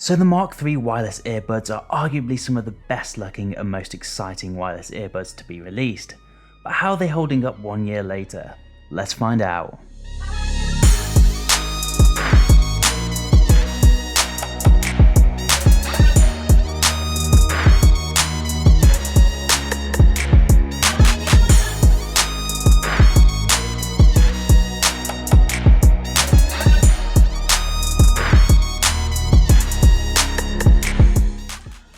So the Mark III wireless earbuds are arguably some of the best looking and most exciting wireless earbuds to be released. But how are they holding up 1 year later? Let's find out.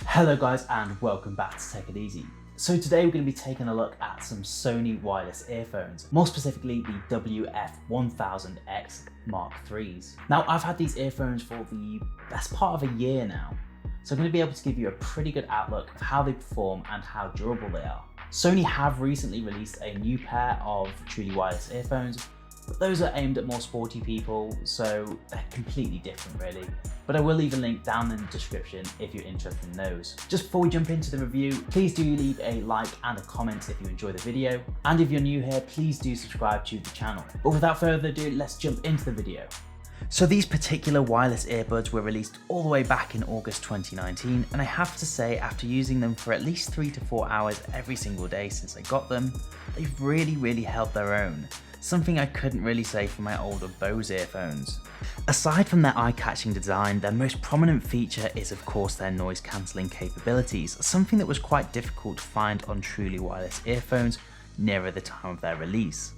Hello guys and welcome back to Take It Easy. So today we're going to be taking a look at some Sony wireless earphones, more specifically the WF-1000X Mark IIIs. Now I've had these earphones for the best part of a year now, so I'm going to be able to give you a pretty good outlook of how they perform and how durable they are. Sony have recently released a new pair of truly wireless earphones, but those are aimed at more sporty people, so they're completely different really. But I will leave a link down in the description if you're interested in those. Just before we jump into the review, please do leave a like and a comment if you enjoy the video. And if you're new here, please do subscribe to the channel. But without further ado, let's jump into the video. So these particular wireless earbuds were released all the way back in August 2019, and I have to say after using them for at least 3 to 4 hours every single day since I got them, they've really held their own. Something I couldn't really say for my older Bose earphones. Aside from their eye-catching design, their most prominent feature is of course their noise cancelling capabilities, something that was quite difficult to find on truly wireless earphones nearer the time of their release.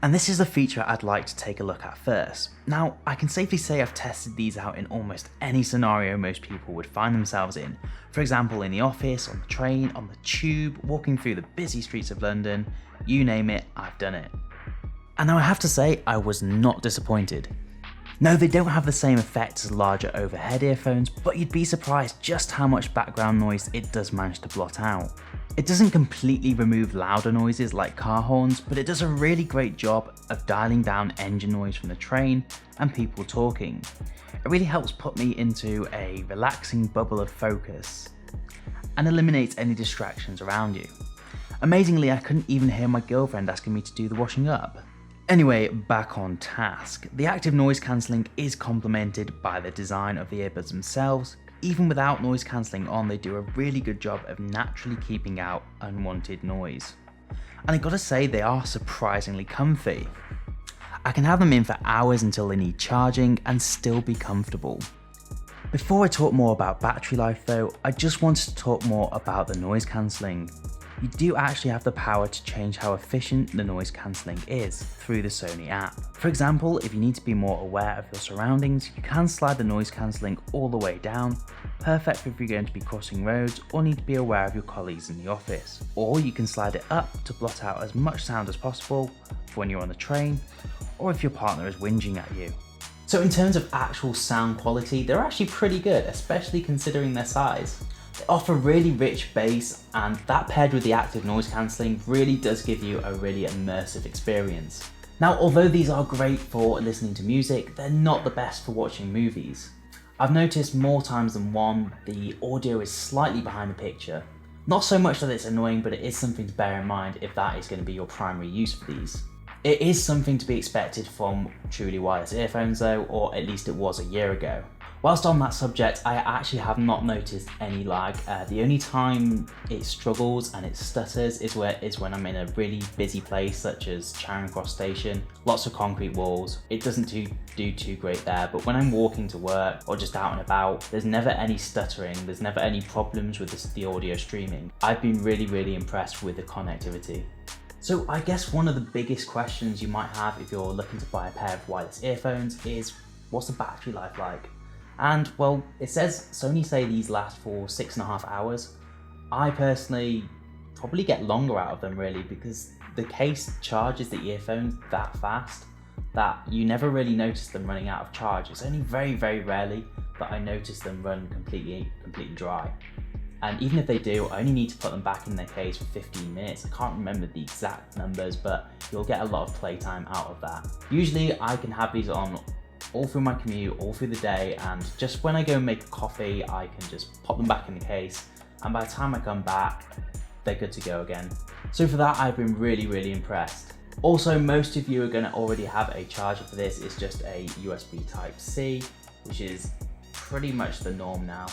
And this is a feature I'd like to take a look at first. Now, I can safely say I've tested these out in almost any scenario most people would find themselves in. For example, in the office, on the train, on the tube, walking through the busy streets of London, you name it, I've done it. And now I have to say, I was not disappointed. No, they don't have the same effect as larger overhead earphones, but you'd be surprised just how much background noise it does manage to blot out. It doesn't completely remove louder noises like car horns, but it does a really great job of dialing down engine noise from the train and people talking. It really helps put me into a relaxing bubble of focus and eliminates any distractions around you. Amazingly, I couldn't even hear my girlfriend asking me to do the washing up. Anyway, back on task. The active noise cancelling is complemented by the design of the earbuds themselves. Even without noise cancelling on, they do a really good job of naturally keeping out unwanted noise. And I gotta say, they are surprisingly comfy. I can have them in for hours until they need charging and still be comfortable. Before I talk more about battery life though, I just wanted to talk more about the noise cancelling. You do actually have the power to change how efficient the noise cancelling is through the Sony app. For example, if you need to be more aware of your surroundings, you can slide the noise cancelling all the way down, perfect if you're going to be crossing roads or need to be aware of your colleagues in the office. Or you can slide it up to blot out as much sound as possible for when you're on the train, or if your partner is whinging at you. So in terms of actual sound quality, they're actually pretty good, especially considering their size. They offer really rich bass, and that paired with the active noise cancelling really does give you a really immersive experience. Now, although these are great for listening to music, they're not the best for watching movies. I've noticed more times than one, the audio is slightly behind the picture. Not so much that it's annoying, but it is something to bear in mind if that is going to be your primary use for these. It is something to be expected from truly wireless earphones though, or at least it was a year ago. Whilst on that subject, I actually have not noticed any lag. The only time it struggles and it stutters is when I'm in a really busy place such as Charing Cross Station, lots of concrete walls. It doesn't do too great there, but when I'm walking to work or just out and about, there's never any stuttering, there's never any problems with the audio streaming. I've been really impressed with the connectivity. So I guess one of the biggest questions you might have if you're looking to buy a pair of wireless earphones is, what's the battery life like? And well, it says Sony say these last for 6.5 hours. I personally probably get longer out of them really, because the case charges the earphones that fast that you never really notice them running out of charge. It's only very rarely that I notice them run completely dry. And even if they do, I only need to put them back in their case for 15 minutes. I can't remember the exact numbers, but you'll get a lot of playtime out of that. Usually I can have these on all through my commute, all through the day, and just when I go and make a coffee, I can just pop them back in the case, and by the time I come back, they're good to go again. So for that, I've been really impressed. Also, most of you are going to already have a charger for this. It's just a USB Type-C, which is pretty much the norm now.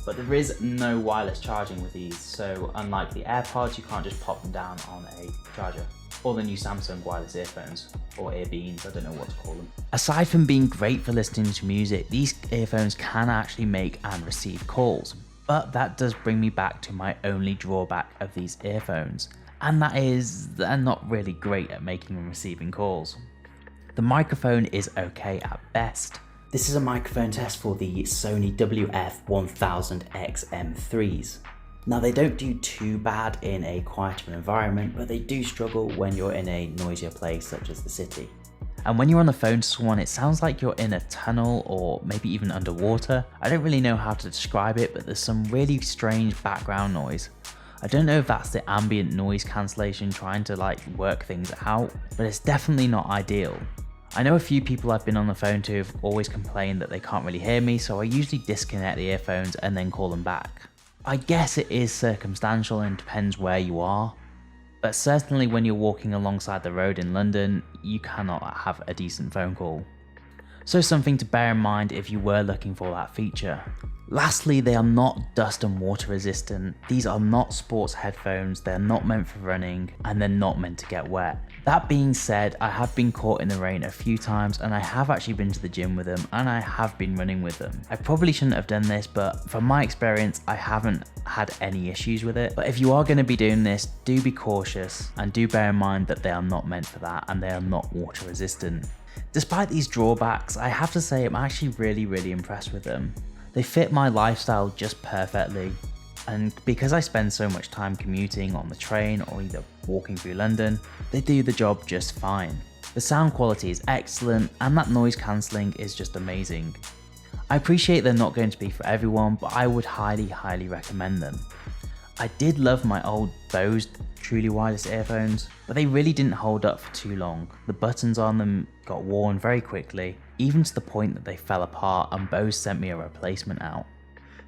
But there is no wireless charging with these, so unlike the AirPods, you can't just pop them down on a charger. Or the new Samsung wireless earphones, or earbeans, I don't know what to call them. Aside from being great for listening to music, these earphones can actually make and receive calls. But that does bring me back to my only drawback of these earphones, and that is they're not really great at making and receiving calls. The microphone is okay at best. This is a microphone test for the Sony WF 1000X M3s. Now they don't do too bad in a quieter environment, but they do struggle when you're in a noisier place such as the city. And when you're on the phone to someone, it sounds like you're in a tunnel or maybe even underwater. I don't really know how to describe it, but there's some really strange background noise. I don't know if that's the ambient noise cancellation trying to work things out, but it's definitely not ideal. I know a few people I've been on the phone to have always complained that they can't really hear me, so I usually disconnect the earphones and then call them back. I guess it is circumstantial and depends where you are, but certainly when you're walking alongside the road in London, you cannot have a decent phone call. So something to bear in mind if you were looking for that feature. Lastly, they are not dust and water resistant. These are not sports headphones, they're not meant for running, and they're not meant to get wet. That being said, I have been caught in the rain a few times, and I have actually been to the gym with them, and I have been running with them. I probably shouldn't have done this, but from my experience, I haven't had any issues with it. But if you are going to be doing this, do be cautious, and do bear in mind that they are not meant for that, and they are not water resistant. Despite these drawbacks, I have to say I'm actually really impressed with them. They fit my lifestyle just perfectly, and because I spend so much time commuting on the train or either walking through London, they do the job just fine. The sound quality is excellent and that noise cancelling is just amazing. I appreciate they're not going to be for everyone, but I would highly recommend them. I did love my old Bose truly wireless earphones, but they really didn't hold up for too long. The buttons on them got worn very quickly, even to the point that they fell apart and Bose sent me a replacement out.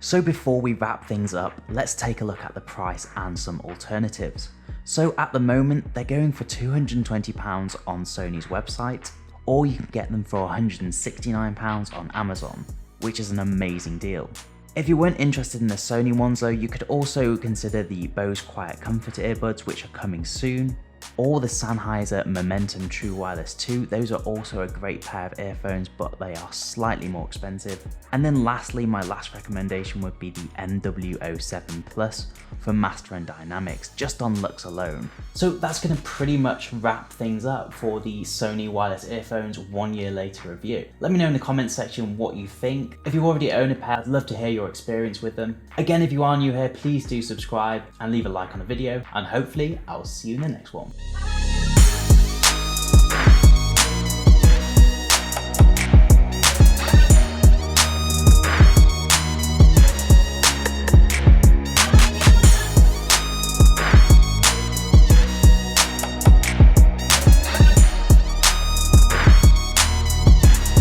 So before we wrap things up, let's take a look at the price and some alternatives. So at the moment, they're going for £220 on Sony's website, or you can get them for £169 on Amazon, which is an amazing deal. If you weren't interested in the Sony ones though, you could also consider the Bose Quiet Comfort earbuds, which are coming soon, or the Sennheiser Momentum True Wireless 2. Those are also a great pair of earphones, but they are slightly more expensive. And then lastly, my last recommendation would be the MW07 Plus for Master and Dynamics, just on looks alone. So that's going to pretty much wrap things up for the Sony wireless earphones 1 year later review. Let me know in the comments section what you think. If you already own a pair, I'd love to hear your experience with them. Again, if you are new here, please do subscribe and leave a like on the video, and hopefully I'll see you in the next one.